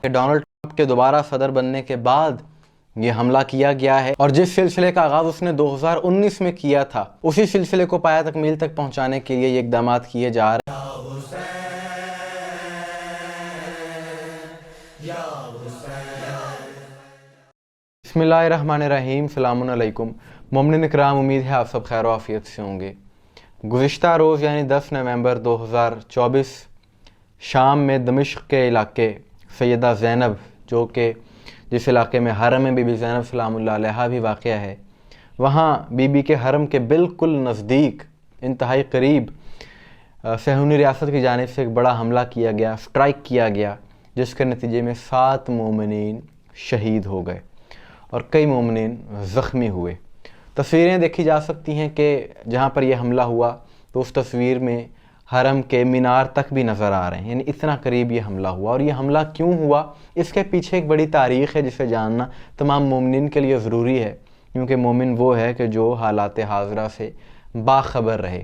کہ Donald Trump کے دوبارہ صدر بننے کے بعد یہ حملہ کیا گیا ہے، اور جس سلسلے کا آغاز اس نے 2019 میں کیا تھا، اسی سلسلے کو پایہ تکمیل تک پہنچانے کے لیے یہ اقدامات کیے جا رہے ہیں۔ بسم اللہ الرحمن الرحیم، السلام علیکم مومنین اکرام، امید ہے آپ سب خیر و عافیت سے ہوں گے۔ گزشتہ روز یعنی 10 نومبر 2024 شام میں دمشق کے علاقے سیدہ زینب، جو کہ جس علاقے میں حرم بی بی زینب سلام اللہ علیہا بھی واقع ہے، وہاں بی بی کے حرم کے بالکل نزدیک، انتہائی قریب، صہیونی ریاست کی جانب سے ایک بڑا حملہ کیا گیا، سٹرائک کیا گیا، جس کے نتیجے میں 7 مومنین شہید ہو گئے اور کئی مومنین زخمی ہوئے۔ تصویریں دیکھی جا سکتی ہیں کہ جہاں پر یہ حملہ ہوا تو اس تصویر میں حرم کے مینار تک بھی نظر آ رہے ہیں، یعنی اتنا قریب یہ حملہ ہوا۔ اور یہ حملہ کیوں ہوا، اس کے پیچھے ایک بڑی تاریخ ہے جسے جاننا تمام مومنین کے لیے ضروری ہے، کیونکہ مومن وہ ہے کہ جو حالات حاضرہ سے باخبر رہے۔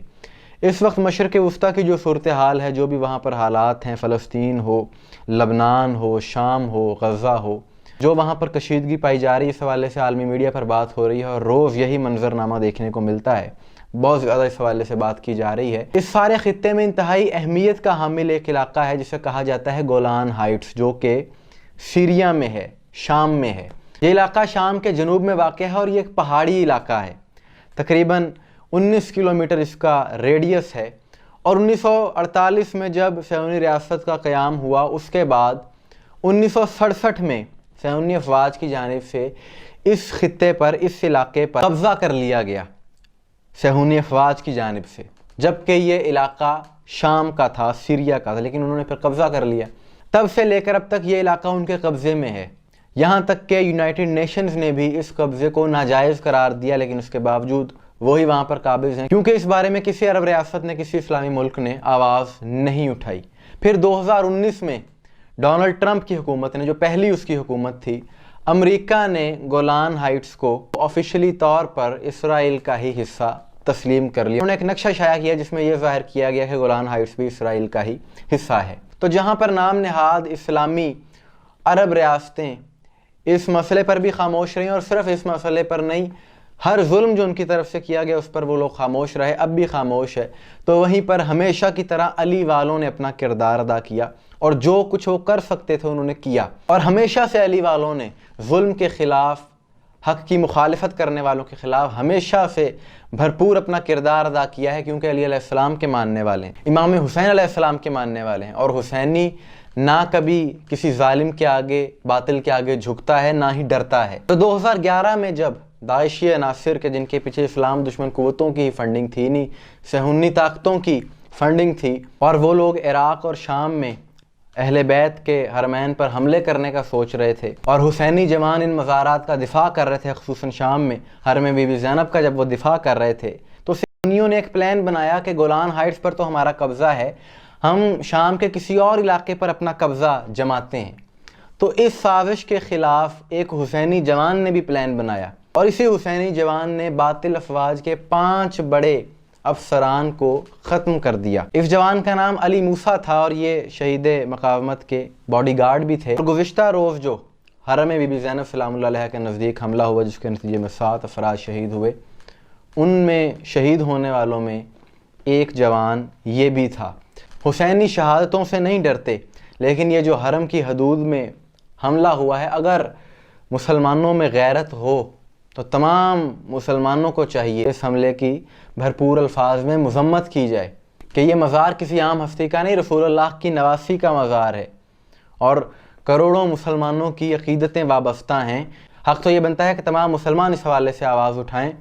اس وقت مشرق وسطیٰ کی جو صورتحال ہے، جو بھی وہاں پر حالات ہیں، فلسطین ہو، لبنان ہو، شام ہو، غزہ ہو، جو وہاں پر کشیدگی پائی جا رہی ہے، اس حوالے سے عالمی میڈیا پر بات ہو رہی ہے اور روز یہی منظرنامہ دیکھنے کو ملتا ہے، بہت زیادہ اس حوالے سے بات کی جا رہی ہے۔ اس سارے خطے میں انتہائی اہمیت کا حامل ایک علاقہ ہے جسے کہا جاتا ہے گولان ہائٹس، جو کہ سیریا میں ہے، شام میں ہے۔ یہ علاقہ شام کے جنوب میں واقع ہے اور یہ ایک پہاڑی علاقہ ہے، تقریباً 19 کلومیٹر اس کا ریڈیس ہے، اور 1948 میں جب صہیونی ریاست کا قیام ہوا، اس کے بعد 1967 میں صہیونی افواج کی جانب سے اس خطے پر، اس علاقے پر قبضہ کر لیا گیا صہیونی افواج کی جانب سے، جبکہ یہ علاقہ شام کا تھا، سیریا کا تھا، لیکن انہوں نے پھر قبضہ کر لیا۔ تب سے لے کر اب تک یہ علاقہ ان کے قبضے میں ہے، یہاں تک کہ یونائٹڈ نیشنز نے بھی اس قبضے کو ناجائز قرار دیا، لیکن اس کے باوجود وہی وہاں پر قابض ہیں، کیونکہ اس بارے میں کسی عرب ریاست نے، کسی اسلامی ملک نے آواز نہیں اٹھائی۔ پھر 2019 میں ڈونلڈ ٹرمپ کی حکومت نے، جو پہلی اس کی حکومت تھی، امریکہ نے گولان ہائٹس کو آفیشلی طور پر اسرائیل کا ہی حصہ تسلیم کر لیا۔ انہوں نے ایک نقشہ شائع کیا جس میں یہ ظاہر کیا گیا کہ گولان ہائٹس بھی اسرائیل کا ہی حصہ ہے۔ تو جہاں پر نام نہاد اسلامی عرب ریاستیں اس مسئلے پر بھی خاموش رہیں، اور صرف اس مسئلے پر نہیں، ہر ظلم جو ان کی طرف سے کیا گیا اس پر وہ لوگ خاموش رہے، اب بھی خاموش ہے، تو وہیں پر ہمیشہ کی طرح علی والوں نے اپنا کردار ادا کیا، اور جو کچھ وہ کر سکتے تھے انہوں نے کیا، اور ہمیشہ سے علی والوں نے ظلم کے خلاف، حق کی مخالفت کرنے والوں کے خلاف ہمیشہ سے بھرپور اپنا کردار ادا کیا ہے، کیونکہ علی علیہ السلام کے ماننے والے ہیں، امام حسین علیہ السلام کے ماننے والے ہیں، اور حسینی نہ کبھی کسی ظالم کے آگے، باطل کے آگے جھکتا ہے، نہ ہی ڈرتا ہے۔ تو 2011 میں جب داعشی عناصر کے، جن کے پیچھے اسلام دشمن قوتوں کی فنڈنگ تھی، نہیں صہیونی طاقتوں کی فنڈنگ تھی، اور وہ لوگ عراق اور شام میں اہل بیت کے حرمین پر حملے کرنے کا سوچ رہے تھے، اور حسینی جوان ان مزارات کا دفاع کر رہے تھے، خصوصاً شام میں حرم بی بی زینب کا جب وہ دفاع کر رہے تھے، تو سنیوں نے ایک پلان بنایا کہ گولان ہائٹس پر تو ہمارا قبضہ ہے، ہم شام کے کسی اور علاقے پر اپنا قبضہ جماتے ہیں۔ تو اس سازش کے خلاف ایک حسینی جوان نے بھی پلان بنایا، اور اسی حسینی جوان نے باطل افواج کے 5 بڑے افسران کو ختم کر دیا۔ اس جوان کا نام علی موسیٰ تھا، اور یہ شہید مقاومت کے باڈی گارڈ بھی تھے۔ اور گزشتہ روز جو حرم بی بی زینب سلام اللہ علیہ کے نزدیک حملہ ہوا، جس کے نتیجے میں 7 افراد شہید ہوئے، ان میں شہید ہونے والوں میں ایک جوان یہ بھی تھا۔ حسینی شہادتوں سے نہیں ڈرتے، لیکن یہ جو حرم کی حدود میں حملہ ہوا ہے، اگر مسلمانوں میں غیرت ہو تو تمام مسلمانوں کو چاہیے اس حملے کی بھرپور الفاظ میں مذمت کی جائے، کہ یہ مزار کسی عام ہستی کا نہیں، رسول اللہ کی نواسی کا مزار ہے، اور کروڑوں مسلمانوں کی عقیدتیں وابستہ ہیں۔ حق تو یہ بنتا ہے کہ تمام مسلمان اس حوالے سے آواز اٹھائیں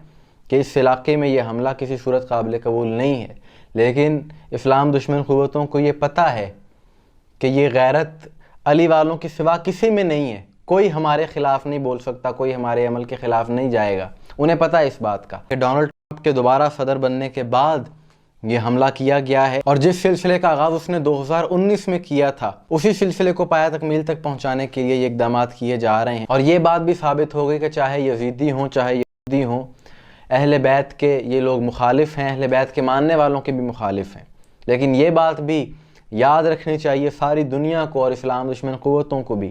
کہ اس علاقے میں یہ حملہ کسی صورت قابل قبول نہیں ہے، لیکن اسلام دشمن قوتوں کو یہ پتہ ہے کہ یہ غیرت علی والوں کی سوا کسی میں نہیں ہے، کوئی ہمارے خلاف نہیں بول سکتا، کوئی ہمارے عمل کے خلاف نہیں جائے گا، انہیں پتہ ہے اس بات کا کہ ڈونلڈ ٹرمپ کے دوبارہ صدر بننے کے بعد یہ حملہ کیا گیا ہے، اور جس سلسلے کا آغاز اس نے 2019 میں کیا تھا، اسی سلسلے کو پایہ تکمیل تک پہنچانے کے لیے یہ اقدامات کیے جا رہے ہیں۔ اور یہ بات بھی ثابت ہو گئی کہ چاہے یزیدی ہوں، چاہے یہودی ہوں، اہل بیت کے یہ لوگ مخالف ہیں، اہل بیت کے ماننے والوں کے بھی مخالف ہیں، لیکن یہ بات بھی یاد رکھنی چاہیے ساری دنیا کو اور اسلام دشمن قوتوں کو بھی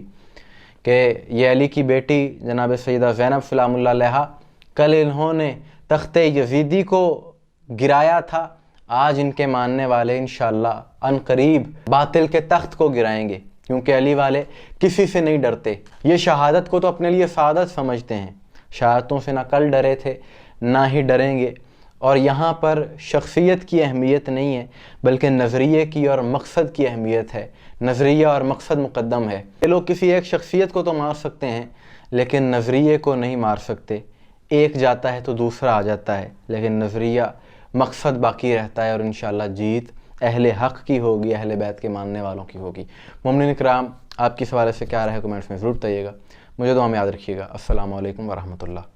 کہ یہ علی کی بیٹی جناب سیدہ زینب سلام اللہ علیہا، کل انہوں نے تخت یزیدی کو گرایا تھا، آج ان کے ماننے والے انشاءاللہ ان قریب باطل کے تخت کو گرائیں گے، کیونکہ علی والے کسی سے نہیں ڈرتے۔ یہ شہادت کو تو اپنے لیے سعادت سمجھتے ہیں، شہادتوں سے نہ کل ڈرے تھے نہ ہی ڈریں گے۔ اور یہاں پر شخصیت کی اہمیت نہیں ہے بلکہ نظریے کی اور مقصد کی اہمیت ہے، نظریہ اور مقصد مقدم ہے۔ یہ لوگ کسی ایک شخصیت کو تو مار سکتے ہیں لیکن نظریے کو نہیں مار سکتے، ایک جاتا ہے تو دوسرا آ جاتا ہے، لیکن نظریہ مقصد باقی رہتا ہے، اور انشاءاللہ جیت اہل حق کی ہوگی، اہل بیت کے ماننے والوں کی ہوگی۔ مومنین کرام، آپ کی اس حوالے سے کیا رہے کمنٹس میں ضرور بتائیے گا، مجھے دعا میں یاد رکھیے گا۔ السلام علیکم ورحمۃ اللہ۔